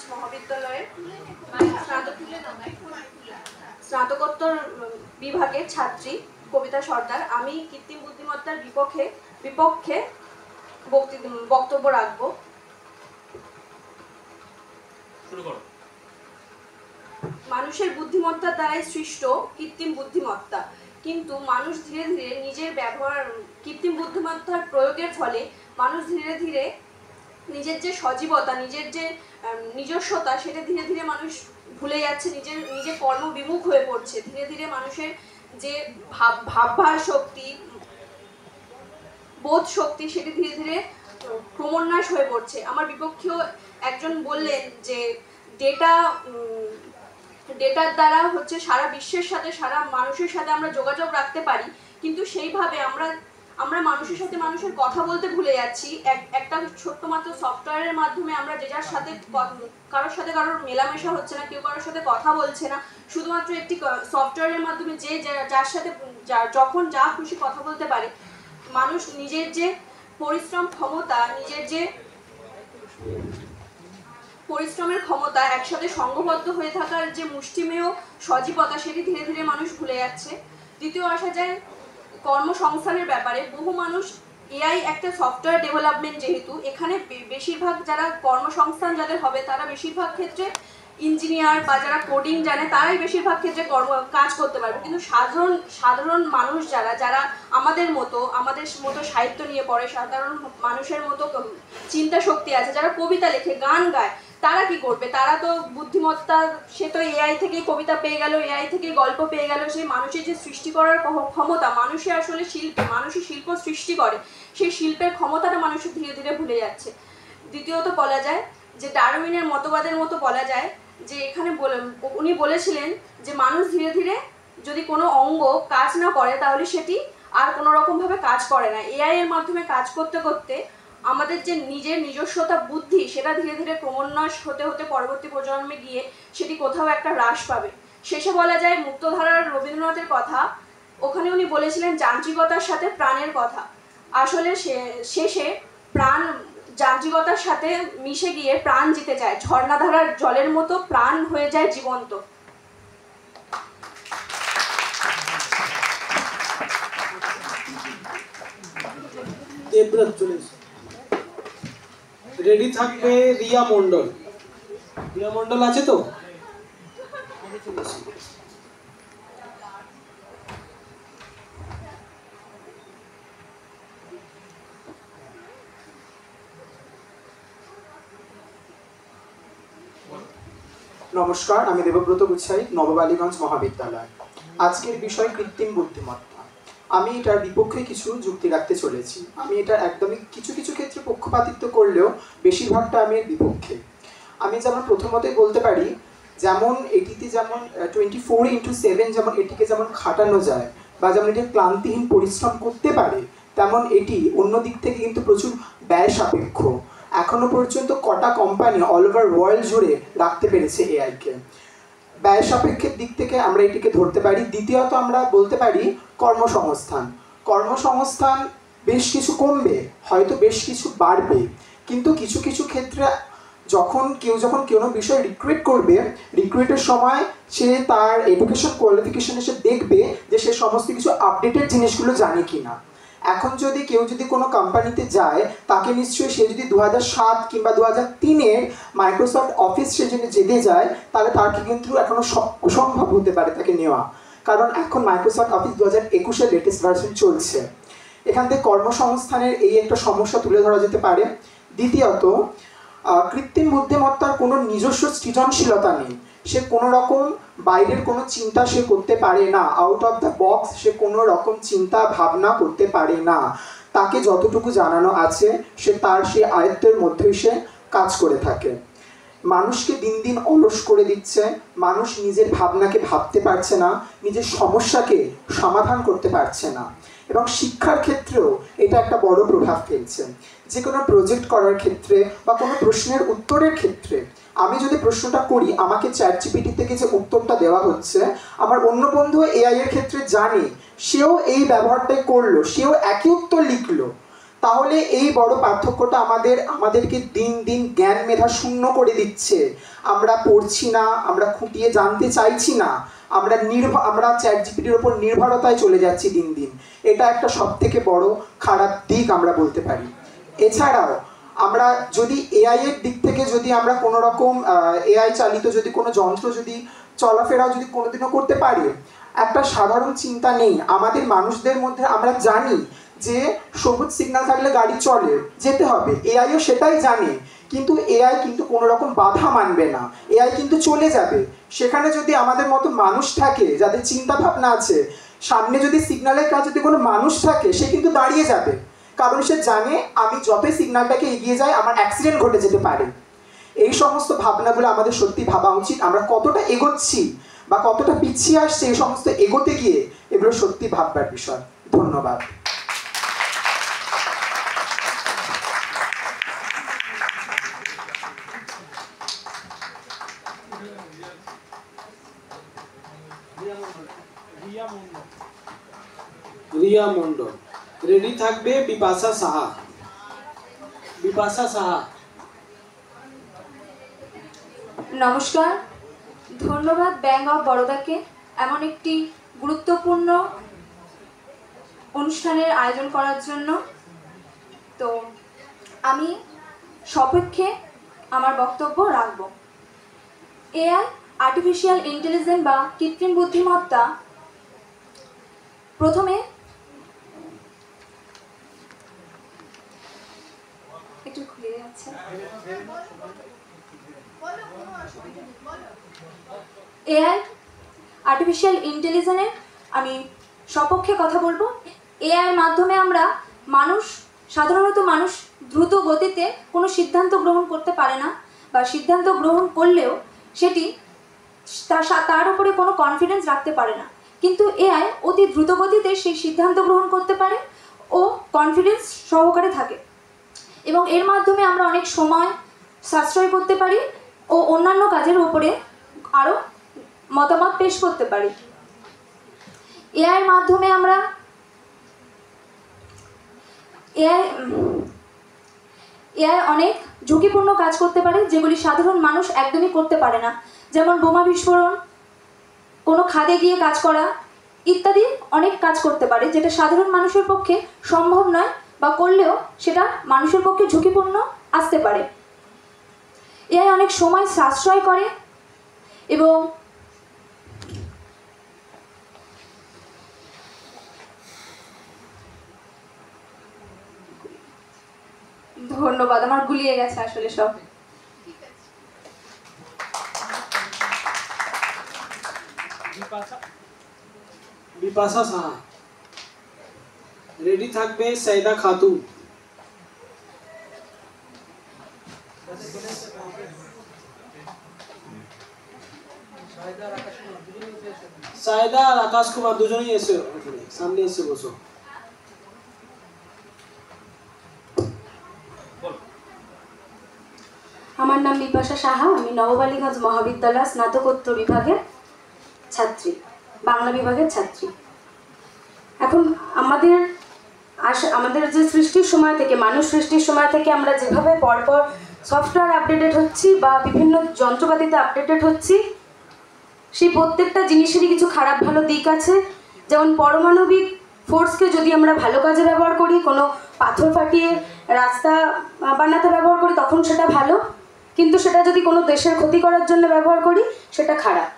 বালিগঞ্জ মহাবিদ্যালয়ের স্নাতকোত্তর বিভাগের ছাত্রী কবিতা সর্দার। আমি কৃত্রিম বুদ্ধিমত্তার বিপক্ষে বক্তব্য রাখবো। মানুষের বুদ্ধিমত্তার দ্বারাই সৃষ্ট কৃত্রিম বুদ্ধিমত্তা, কিন্তু মানুষ ধীরে ধীরে নিজের কৃত্রিম বুদ্ধিমত্তার প্রয়োগের ফলে মানুষ ধীরে ধীরে নিজের যে সজীবতা, নিজের যে নিজস্বতা, সেটা ধীরে ধীরে মানুষ ভুলে যাচ্ছে, নিজের কর্মবিমুখ হয়ে পড়ছে। ধীরে ধীরে মানুষের যে ভাববার শক্তি, বোধ শক্তি, সেটি ধীরে ধীরে ক্রমোন্নাস হয়ে পড়ছে। আমার বিপক্ষেও একজন বললেন যে ডেটার দ্বারা হচ্ছে সারা বিশ্বের সাথে, সারা মানুষের সাথে আমরা যোগাযোগ রাখতে পারি, কিন্তু সেইভাবে আমরা মানুষের সাথে মানুষের কথা বলতে ভুলে যাচ্ছি। একটা ছোট্ট মাত্র সফটওয়্যারের মাধ্যমে আমরা যে যার সাথে কারোর সাথে কারোর মেলামেশা হচ্ছে না, কেউ কারোর সাথে কথা বলছে না। শুধুমাত্র একটি সফটওয়্যারের মাধ্যমে যে যার সাথে যখন যা খুশি কথা বলতে পারে। মানুষ নিজের যে পরিশ্রম ক্ষমতা, নিজের যে পরিশ্রমের ক্ষমতা, একসাথে সংঘবদ্ধ হয়ে থাকার যে মুষ্টিমেয় সজীবতা, সেটি ধীরে ধীরে মানুষ ভুলে যাচ্ছে। দ্বিতীয় আসা যায় কর্মসংস্থানের ব্যাপারে। বহু মানুষ এআই একটা সফটওয়্যার ডেভেলপমেন্ট, যেহেতু এখানে বেশিরভাগ যারা কর্মসংস্থান যাদের হবে তারা বেশিরভাগ ক্ষেত্রে ইঞ্জিনিয়ার বা যারা কোডিং জানে তারাই বেশিরভাগ ক্ষেত্রে কাজ করতে পারবে, কিন্তু সাধারণ মানুষ যারা আমাদের মতো সাহিত্য নিয়ে পড়ে, সাধারণ মানুষের মতো চিন্তা শক্তি আছে, যারা কবিতা লেখে, গান গায়, তারা কি করবে? তারা তো বুদ্ধিমত্তা, সে তো এআই থেকেই কবিতা পেয়ে গেল, এআই থেকেই গল্প পেয়ে গেল। সেই মানুষের যে সৃষ্টি করার ক্ষমতা, মানুষের আসলে মানুষই শিল্প সৃষ্টি করে, সেই শিল্পের ক্ষমতাটা মানুষের ধীরে ধীরে ভুলে যাচ্ছে। দ্বিতীয়ত বলা যায় যে ডারউইনের মতবাদের মতো বলা যায় যে এখানে উনি বলেছিলেন যে মানুষ ধীরে ধীরে যদি কোনো অঙ্গ কাজ না করে তাহলে সেটি আর কোনো রকমভাবে কাজ করে না। এআই এর মাধ্যমে কাজ করতে করতে আমাদের যে নিজস্বতা, বুদ্ধি, সেটা ধীরে ধীরে ক্রমোন্নাস হতে হতে পরবর্তী প্রজন্মে গিয়ে সেটি কোথাও একটা হ্রাস পাবে। শেষে বলা যায় মুক্তধারার রবীন্দ্রনাথের কথা। ওখানে উনি বলেছিলেন যান্ত্রিকতার সাথে প্রাণের কথা। আসলে শেষে প্রাণ যান্ত্রিকতার সাথে মিশে গিয়ে প্রাণ জিতে যায়, ঝর্ণাধারার জলের মতো প্রাণ হয়ে যায় জীবন্ত। রেডি থাকবে রিয়া মন্ডল। রিয়া মন্ডল আছে তো? নমস্কার, আমি দেবব্রত গুচ্ছাই, নববালিগঞ্জ মহাবিদ্যালয়। আজকের বিষয় কৃত্রিম বুদ্ধিমত্তা। আমি এটার বিপক্ষে কিছু যুক্তি রাখতে চলেছি। আমি এটা একদমই কিছু কিছু ক্ষেত্রে পক্ষপাতিত্ব করলেও বেশিরভাগটা আমি এর বিপক্ষে। আমি যেমন প্রথমতই বলতে পারি, যেমন এটিতে যেমন 24/7 যেমন এটিকে যেমন খাটানো যায় বা যেমন এটি ক্লান্তিহীন পরিশ্রম করতে পারে, তেমন এটি অন্য দিক থেকে কিন্তু প্রচুর ব্যয় সাপেক্ষ। এখনো পর্যন্ত কটা কোম্পানি অল ওভার ওয়ার্ল্ড জুড়ে রাখতে পেরেছে এআইকে। ব্যয় সাপেক্ষের দিক থেকে আমরা এটিকে ধরতে পারি। দ্বিতীয়ত আমরা বলতে পারি কর্মসংস্থান বেশ কিছু কমবে, হয়তো বেশ কিছু বাড়বে, কিন্তু কিছু কিছু ক্ষেত্রে যখন কোনো বিষয় রিক্রুইট করবে, রিক্রুইটের সময় সে তার এডুকেশন কোয়ালিফিকেশন এসে দেখবে যে সে সমস্ত কিছু আপডেটেড জিনিসগুলো জানে কিনা। এখন যদি কেউ কোনো কোম্পানিতে যায়, তাকে নিশ্চয়ই সে যদি 2007 কিংবা 2003-এর মাইক্রোসফট অফিস সে যদি যেতে যায়, তাহলে তাকে কিন্তু এখনও অসম্ভব হতে পারে তাকে নেওয়া, কারণ এখন মাইক্রোসফট অফিস 2021-এর লেটেস্ট ভার্সন চলছে। এখান থেকে কর্মসংস্থানের এই একটা সমস্যা তুলে ধরা যেতে পারে। দ্বিতীয়ত, কৃত্রিম বুদ্ধিমত্তার কোনো নিজস্ব সৃজনশীলতা নেই। সে কোনো রকম বাইরের কোনো চিন্তা সে করতে পারে না, আউট অফ দ্য বক্স সে কোনো রকম চিন্তা ভাবনা করতে পারে না। তাকে যতটুকু জানানো আছে সে সেই আয়ত্তের মধ্যেই সে কাজ করে থাকে। মানুষকে দিন দিন অলস করে দিচ্ছে, মানুষ নিজের ভাবনাকে ভাবতে পারছে না, নিজের সমস্যাকে সমাধান করতে পারছে না। এবং শিক্ষার ক্ষেত্রেও এটা একটা বড় প্রভাব ফেলছে। যে কোনো প্রজেক্ট করার ক্ষেত্রে বা কোনো প্রশ্নের উত্তরের ক্ষেত্রে আমি যদি প্রশ্নটা করি, আমাকে চ্যাটজিপিটি থেকে যে উত্তরটা দেওয়া হচ্ছে, আমার অন্য বন্ধু এআই এর ক্ষেত্রে জানে, সেও এই ব্যবহারটাই করলো, সেও একই উত্তর লিখলো, তাহলে এই বড় পার্থক্যটা আমাদেরকে দিন দিন জ্ঞান মেধা শূন্য করে দিচ্ছে। আমরা পড়ছি না, আমরা খুঁটিয়ে জানতে চাইছি না, আমরা চ্যাটজিপিটির ওপর নির্ভরতায় চলে যাচ্ছি দিন দিন। এটা একটা সবথেকে বড় খারাপ দিক আমরা বলতে পারি। এছাড়াও আমরা যদি এআই এর দিক থেকে যদি আমরা কোনো রকম এআই চালিত যদি কোনো যন্ত্র যদি চলাফেরাও যদি কোনোদিনও করতে পারি, একটা সাধারণ চিন্তা নেই আমাদের মানুষদের মধ্যে। আমরা জানি যে সবুজ সিগন্যাল থাকলে গাড়ি চলে, যেতে হবে, এআইও সেটাই জানে, কিন্তু এআই কিন্তু কোনো রকম বাধা মানবে না, এআই কিন্তু চলে যাবে। সেখানে যদি আমাদের মতো মানুষ থাকে, যাদের চিন্তা ভাবনা আছে, সামনে যদি সিগন্যালের কাছে যদি কোনো মানুষ থাকে, সে কিন্তু দাঁড়িয়ে যাবে, কারণ সে জানে আমি যতই সিগন্যালটাকে এগিয়ে যাই আমার অ্যাক্সিডেন্ট ঘটে যেতে পারে। এই সমস্ত ভাবনাগুলো আমাদের সত্যি ভাবা উচিত। আমরা কতটা এগোচ্ছি বা কতটা পিছিয়ে আসছে এই সমস্ত এগোতে গিয়ে, এগুলো সত্যি ভাববার বিষয়। ধন্যবাদ। রিয়া মন্ডল। রেডি থাকবে বিপাশা সাহা। বিপাশা সাহা। নমস্কার, ধন্যবাদ ব্যাংক অফ বরোদাকে এমন একটি গুরুত্বপূর্ণ অনুষ্ঠানের আয়োজন করার জন্য। তো আমি সপক্ষে আমার বক্তব্য রাখব। এআই, আর্টিফিশিয়াল ইন্টেলিজেন্স বা কৃত্রিম বুদ্ধিমত্তা প্রথমে একটু খুলে যাচ্ছে। এআই, আর্টিফিশিয়াল ইন্টেলিজেন্সের আমি সপক্ষে কথা বলবো। এআইয়ের মাধ্যমে আমরা সাধারণত মানুষ দ্রুত গতিতে কোনো সিদ্ধান্ত গ্রহণ করতে পারে না, বা সিদ্ধান্ত গ্রহণ করলেও সেটি তার উপরে কোনো কনফিডেন্স রাখতে পারে না। কিন্তু এআই অতি দ্রুত গতিতে সেই সিদ্ধান্ত গ্রহণ করতে পারে ও কনফিডেন্স সহকারে থাকে, এবং এর মাধ্যমে আমরা অনেক সময় সাশ্রয় করতে পারি ও অন্যান্য কাজের উপরে আরও মতামত পেশ করতে পারি। এআইয়ের মাধ্যমে আমরা এআই অনেক ঝুঁকিপূর্ণ কাজ করতে পারে যেগুলি সাধারণ মানুষ একদমই করতে পারে না, যেমন বোমা বিস্ফোরণ, কোনো খাদে গিয়ে কাজ করা ইত্যাদি অনেক কাজ করতে পারে, যেটা সাধারণ মানুষের পক্ষে সম্ভব নয়, বা করলেও সেটা মানুষের পক্ষে ঝুঁকিপূর্ণ আসতে পারে। এআই অনেক সময় সাশ্রয় করে এবং ধন্যবাদ, আমার গুলিয়ে গেছে আসলে সব। বিপাশা সাহা। রেডি থাকবে সাইদা খাতুন। সাইদা আর আকাশ কুমার দুজনেই এসে সামনে এসে বসো। আমার নাম বিপাশা সাহা, আমি নববালিগঞ্জ মহাবিদ্যালয় স্নাতকোত্তর বিভাগের ছাত্রী, বাংলা বিভাগের ছাত্রী। এখন আমাদের যে সৃষ্টির সময় থেকে, মানুষ সৃষ্টির সময় থেকে আমরা যেভাবে পরপর সফটওয়্যার আপডেটেড হচ্ছি বা বিভিন্ন যন্ত্রপাতিতে আপডেটেড হচ্ছি, সেই প্রত্যেকটা জিনিসেরই কিছু খারাপ ভালো দিক আছে। যেমন পারমাণবিক ফোর্সকে যদি আমরা ভালো কাজে ব্যবহার করি, কোনো পাথর ফাটিয়ে রাস্তা বানাতে ব্যবহার করি, তখন সেটা ভালো, কিন্তু সেটা যদি কোনো দেশের ক্ষতি করার জন্য ব্যবহার করি সেটা খারাপ।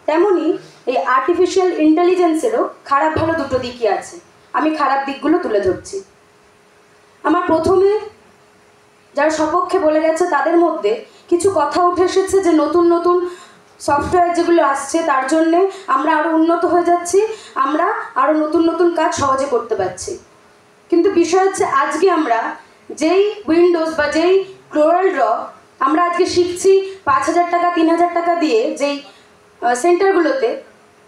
তেমনই এই আর্টিফিশিয়াল ইন্টেলিজেন্সেরও খারাপ ভালো দুটো দিকই আছে। আমি খারাপ দিকগুলো তুলে ধরছি। আমার প্রথমে যারা সপক্ষে বলে গেছে তাদের মধ্যে কিছু কথা উঠে এসেছে যে নতুন নতুন সফটওয়্যার যেগুলো আসছে তার জন্যে আমরা আরও উন্নত হয়ে যাচ্ছি, আমরা আরও নতুন নতুন কাজ সহজে করতে পারছি। কিন্তু বিষয় হচ্ছে আজকে আমরা যেই উইন্ডোজ বা যেই কোরাল ড্র আমরা আজকে শিখছি 5,000 টাকা 3,000 টাকা দিয়ে যেই সেন্টারগুলোতে,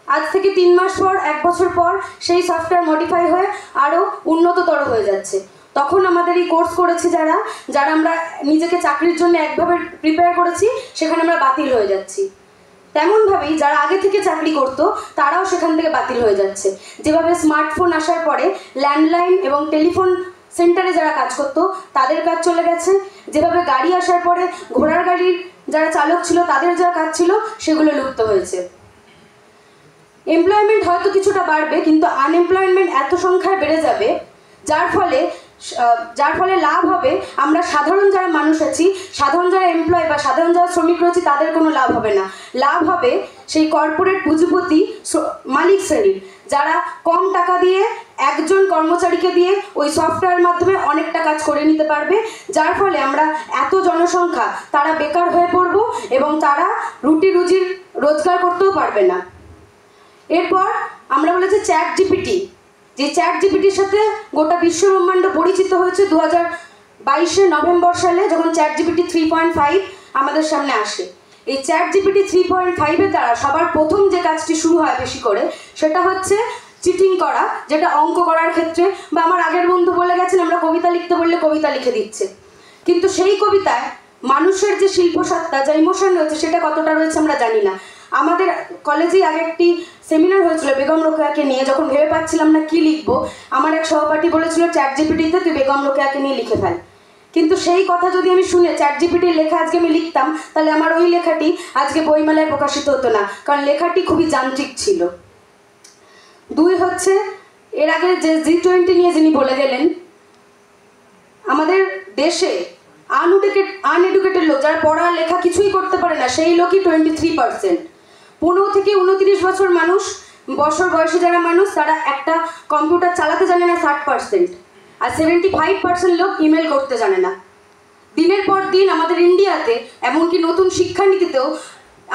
আজ থেকে 3 মাস পর 1 বছর পর সেই সফটওয়্যার মডিফাই হয়ে আরও উন্নততর হয়ে যাচ্ছে। তখন আমাদের এই কোর্স করেছি যারা আমরা নিজেকে চাকরির জন্য একভাবে প্রিপেয়ার করেছি, সেখানে আমরা বাতিল হয়ে যাচ্ছি। তেমনভাবেই যারা আগে থেকে চাকরি করতো তারাও সেখান থেকে বাতিল হয়ে যাচ্ছে। যেভাবে স্মার্টফোন আসার পরে ল্যান্ডলাইন এবং টেলিফোন সেন্টারে যারা কাজ করতো তাদের কাজ চলে গেছে, যেভাবে গাড়ি আসার পরে ঘোড়ার গাড়ির যারা চালক ছিল তাদের যা কাজ ছিল সেগুলো লুপ্ত হয়েছে। এমপ্লয়মেন্ট হয়তো কিছুটা বাড়বে, কিন্তু আনএমপ্লয়মেন্ট এত সংখ্যায় বেড়ে যাবে যার ফলে লাভ হবে আমরা সাধারণ যারা মানুষ আছি, সাধারণ যারা এমপ্লয় বা সাধারণ যারা শ্রমিক রয়েছে তাদের কোনো লাভ হবে না। লাভ হবে সেই কর্পোরেট পুঁজিপতি মালিক শ্রেণীর, যারা কম টাকা দিয়ে একজন কর্মচারীকে দিয়ে ওই সফটওয়্যারের মাধ্যমে অনেকটা কাজ করে নিতে পারবে, যার ফলে আমরা এত জনসংখ্যা তারা বেকার হয়ে পড়ব এবং তারা রুটি রুজির রোজগার করতেও পারবে না। এরপর আমরা বলেছি চ্যাট জিপিটি, যে চ্যাট জিপিটির সাথে গোটা বিশ্ব ব্রহ্মাণ্ড পরিচিত হয়েছে 2022 নভেম্বর সালে, যখন চ্যাট জিপিটি 3.5 আমাদের সামনে আসে। এই চ্যাট জিপিটি 3.5-এর দ্বারা সবার প্রথম যে কাজটি শুরু হয় বেশি করে, সেটা হচ্ছে চিটিং করা, যেটা অঙ্ক করার ক্ষেত্রে বা আমার আগের বন্ধু বলে গেছেন আমরা কবিতা লিখতে বললে কবিতা লিখে দিচ্ছে, কিন্তু সেই কবিতায় মানুষের যে শিল্পসত্তা, যা ইমোশন রয়েছে সেটা কতটা রয়েছে আমরা জানি না। আমাদের কলেজে আগে একটি সেমিনার হয়েছিল বেগম রোকেয়াকে নিয়ে, যখন ভেবে পাচ্ছিলাম না কি লিখবো, আমার এক সহপাঠী বলেছিল চ্যাট জিপিটিতে তুই বেগম রোকেয়াকে নিয়ে লিখে ফেল। কিন্তু সেই কথা যদি আমি শুনে চ্যাট জিপিটির লেখা আজকে আমি লিখতাম, তাহলে আমার ওই লেখাটি আজকে বইমেলায় প্রকাশিত হতো না, কারণ লেখাটি খুবই যান্ত্রিক ছিল। 2 হচ্ছে এর আগে যে G20 নিয়ে যিনি বলে গেলেন, আমাদের দেশে আনএডুকেটেড লোক, যারা পড়া লেখা কিছুই করতে পারে না, সেই লোকই 23%। 15 থেকে 29 বছর বয়সী যারা মানুষ, তারা একটা কম্পিউটার চালাতে জানে না 60%, আর 75% লোক ইমেল করতে জানে না। দিনের পর দিন আমাদের ইন্ডিয়াতে, এমনকি নতুন শিক্ষানীতিতেও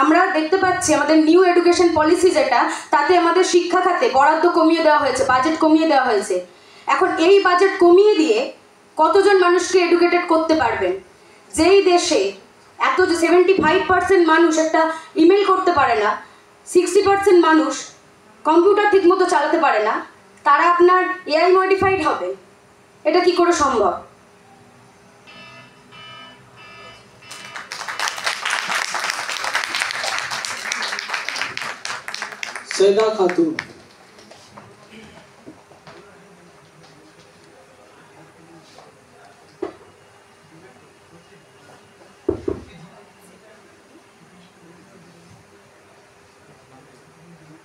আমরা দেখতে পাচ্ছি আমাদের নিউ এডুকেশন পলিসি যেটা, তাতে আমাদের শিক্ষা খাতে বরাদ্দ কমিয়ে দেওয়া হয়েছে, বাজেট কমিয়ে দেওয়া হয়েছে। এখন এই বাজেট কমিয়ে দিয়ে কতজন মানুষকে এডুকেটেড করতে পারবেন? যেই দেশে এত যে 75% মানুষ একটা ইমেল করতে পারে না, 60% মানুষ কম্পিউটার ঠিকমতো চালাতে পারে না, তারা আপনার এআই মডিফাইড হবে? এটা কি করে সম্ভব? सैदा खातून।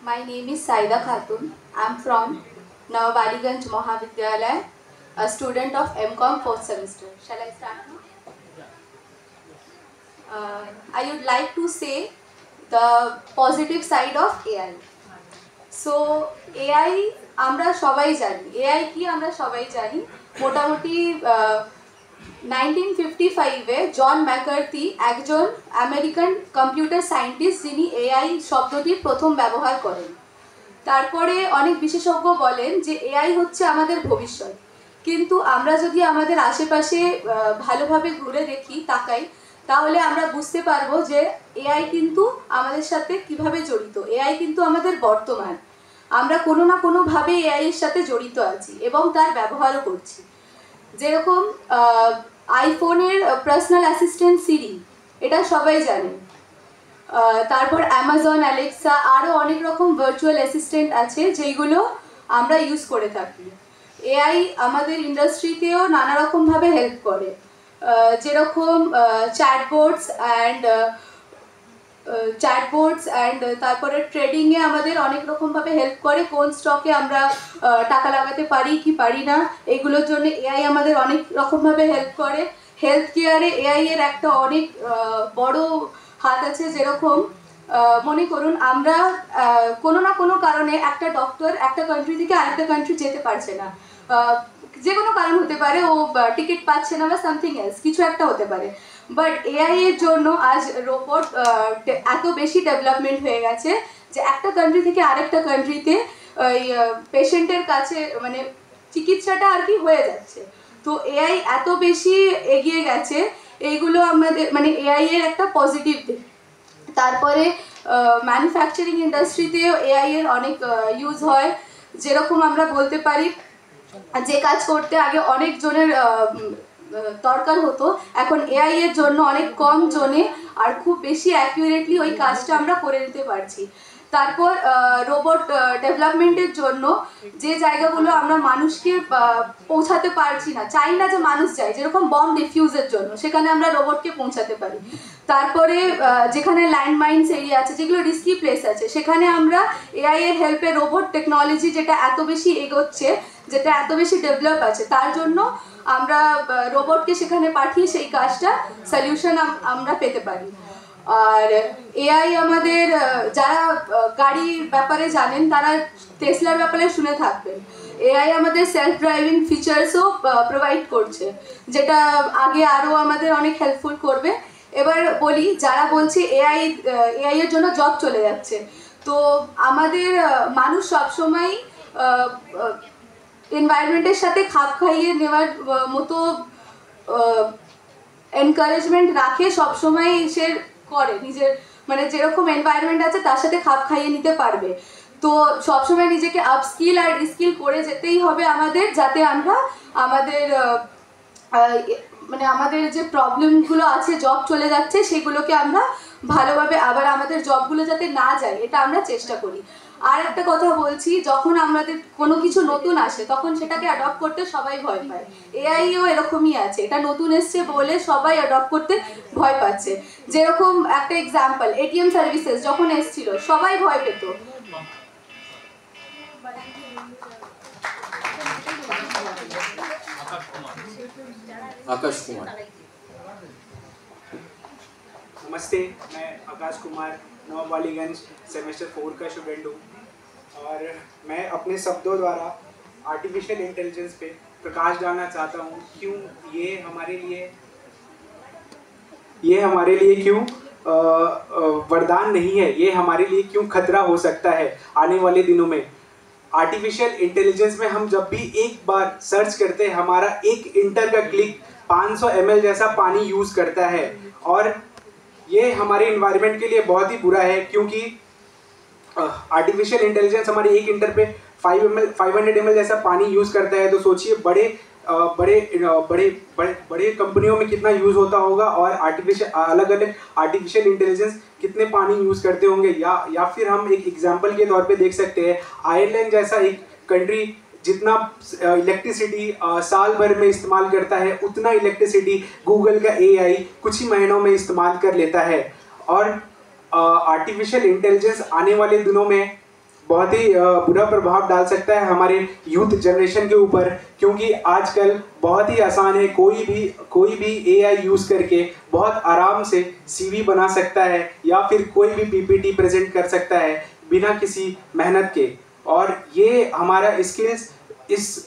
My name is Saida Khatun. I'm from Nawabaliganj Mahavidyalaya, a student of MCOM 4th semester. Shall I start now? I would like to say the positive side of AI. So AI আমরা সবাই জানি, AI কি আমরা সবাই জানি। মোটামুটি 1955-এ John McCarthy, একজন American computer scientist, যিনি এআই শব্দটি প্রথম ব্যবহার করেন। তারপরে অনেক বিশেষজ্ঞ বলেন যে এআই হচ্ছে আমাদের ভবিষ্যৎ, কিন্তু আমরা যদি আমাদের আশেপাশে ভালোভাবে ঘুরে দেখি, তাকাই, তাহলে আমরা বুঝতে পারবো যে এআই কিন্তু আমাদের সাথে কিভাবে জড়িত। এআই কিন্তু আমাদের বর্তমান, আমরা কোনো না কোনোভাবে এআই এর সাথে জড়িত আছি এবং তার ব্যবহারও করছি। যেরকম আইফোনের পার্সোনাল অ্যাসিস্ট্যান্ট সিরি, এটা সবাই জানে। তারপর অ্যামাজন অ্যালেক্সা, আরও অনেক রকম ভার্চুয়াল অ্যাসিস্ট্যান্ট আছে যেগুলো আমরা ইউজ করে থাকি। এআই আমাদের ইন্ডাস্ট্রিতেও নানা রকমভাবে হেল্প করে, যেরকম চ্যাটবোর্ডস অ্যান্ড তারপরে ট্রেডিংয়ে আমাদের অনেক রকমভাবে হেল্প করে। কোন স্টকে আমরা টাকা লাগাতে পারি কি পারি না, এগুলোর জন্য এআই আমাদের অনেক রকমভাবে হেল্প করে। হেলথ কেয়ারে এআই এর একটা অনেক বড় হাত আছে। যেরকম মনে করুন আমরা কোনো না কোনো কারণে একটা ডক্টর একটা কান্ট্রি থেকে আরেকটা কান্ট্রি যেতে পারছে না, যে কোনো কারণ হতে পারে, ও টিকিট পাচ্ছে না বা সামথিং এলস, কিছু একটা হতে পারে। বাট এআই এর জন্য আজ রোবট এত বেশি ডেভেলপমেন্ট হয়ে গেছে যে একটা কান্ট্রি থেকে আরেকটা কান্ট্রিতে ওই পেশেন্টের কাছে মানে চিকিৎসাটা আর কি হয়ে যাচ্ছে। তো এআই এত বেশি এগিয়ে গেছে, এইগুলো আমাদের মানে এআই এর একটা পজিটিভ দিক। তারপরে ম্যানুফ্যাকচারিং ইন্ডাস্ট্রিতেও এআই এর অনেক ইউজ হয়। যেরকম আমরা বলতে পারি, যে কাজ করতে আগে অনেক জনের দরকার হতো, এখন এআই এর জন্য অনেক কম জনে আর খুব বেশি অ্যাকিউরেটলি ওই কাজটা আমরা করে নিতে পারছি। তারপর রোবট ডেভেলপমেন্টের জন্য যে জায়গাগুলো আমরা মানুষকে পৌঁছাতে পারছি না, চাই না যে মানুষ যায়, যেরকম বম্ব ডিফিউজের জন্য সেখানে আমরা রোবটকে পৌঁছাতে পারি। তারপরে যেখানে ল্যান্ড মাইন্স এরিয়া আছে, যেগুলো রিস্কি প্লেস আছে, সেখানে আমরা এআই এর হেল্পে রোবট টেকনোলজি যেটা এত বেশি এগোচ্ছে, যেটা এত বেশি ডেভেলপ আছে, তার জন্য আমরা রোবটকে সেখানে পাঠিয়ে সেই কাজটা সলিউশন আমরা পেতে পারি। আর এআই আমাদের যারা গাড়ির ব্যাপারে জানেন তারা টেসলার ব্যাপারে শুনে থাকবেন, এআই আমাদের সেলফ ড্রাইভিং ফিচার্সও প্রোভাইড করছে, যেটা আগে আরও আমাদের অনেক হেল্পফুল করবে। এবার বলি, যারা বলছে এআই এর জন্য জব চলে যাচ্ছে, তো আমাদের মানুষ সবসময় এনভায়রনমেন্টের সাথে খাপ খাইয়ে নেওয়ার মতো এনকারেজমেন্ট রাখে, সবসময় সে করে নিজের, মানে যেরকম এনভায়রনমেন্ট আছে তার সাথে খাপ খাইয়ে নিতে পারবে। তো সবসময় নিজেকে আপস্কিল আর রিস্কিল করে যেতেই হবে আমাদের, যাতে আমরা আমাদের মানে আমাদের যে প্রবলেমগুলো আছে, জব চলে যাচ্ছে, সেগুলোকে আমরা ভালোভাবে আবার আমাদের জবগুলো যাতে না যায় এটা আমরা চেষ্টা করি। আর একটা কথা বলছি, যখন আমাদের কোনো কিছু নতুন আসে তখন সেটাকে অ্যাডপ্ট করতে সবাই ভয় পায়। এআইও এরকমই আছে, এটা নতুন এসছে বলে সবাই অ্যাডপ্ট করতে ভয় পাচ্ছে। যেরকম একটা এক্সাম্পল, এটিএম সার্ভিসেস যখন এসছিল সবাই ভয় পেত। आकाश कुमार। नमस्ते, मैं आकाश कुमार नौबालीगंज सेमेस्टर 4 का स्टूडेंट हूँ और मैं अपने शब्दों द्वारा आर्टिफिशियल इंटेलिजेंस पे प्रकाश डालना चाहता हूँ। क्यों ये हमारे लिए क्यों वरदान नहीं है, ये हमारे लिए क्यों खतरा हो सकता है आने वाले दिनों में। आर्टिफिशियल इंटेलिजेंस में हम जब भी एक बार सर्च करते हैं, हमारा एक इंटर का क्लिक 500 ml जैसा पानी यूज़ करता है और ये हमारे इन्वायरमेंट के लिए बहुत ही बुरा है, क्योंकि आर्टिफिशियल इंटेलिजेंस हमारे एक इंटर पे 500 ml जैसा पानी यूज़ करता है। तो सोचिए बड़े कंपनियों में कितना यूज़ होता होगा और अलग अलग आर्टिफिशियल इंटेलिजेंस कितने पानी यूज़ करते होंगे। या फिर हम एक एग्जांपल के तौर पे देख सकते हैं, आयरलैंड जैसा एक कंट्री जितना इलेक्ट्रिसिटी साल भर में इस्तेमाल करता है, उतना इलेक्ट्रिसिटी गूगल का एआई कुछ ही महीनों में इस्तेमाल कर लेता है। और आर्टिफिशियल इंटेलिजेंस आने वाले दिनों में बहुत ही बुरा प्रभाव डाल सकता है हमारे यूथ जनरेशन के ऊपर, क्योंकि आजकल बहुत ही आसान है, कोई भी एआई यूज़ करके बहुत आराम से सीवी बना सकता है या फिर कोई भी पीपीटी प्रेजेंट कर सकता है बिना किसी मेहनत के। और ये हमारा स्किल्स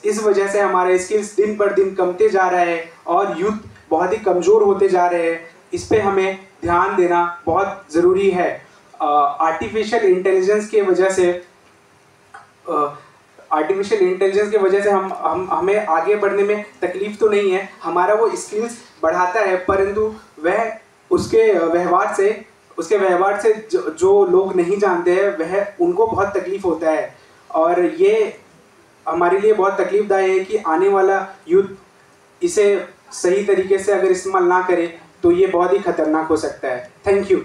इस वजह से हमारे स्किल्स दिन पर दिन कमते जा रहा है और यूथ बहुत ही कमज़ोर होते जा रहे हैं। इस पे हमें ध्यान देना बहुत ज़रूरी है। आर्टिफिशियल इंटेलिजेंस की वजह से हमें आगे बढ़ने में तकलीफ़ तो नहीं है, हमारा वो स्किल्स बढ़ाता है, परंतु वह उसके व्यवहार से जो लोग नहीं जानते हैं वह उनको बहुत तकलीफ़ होता है। और ये हमारे लिए बहुत तकलीफ़दायक है कि आने वाला यूथ इसे सही तरीके से अगर इस्तेमाल ना करे तो ये बहुत ही खतरनाक हो सकता है। Thank you.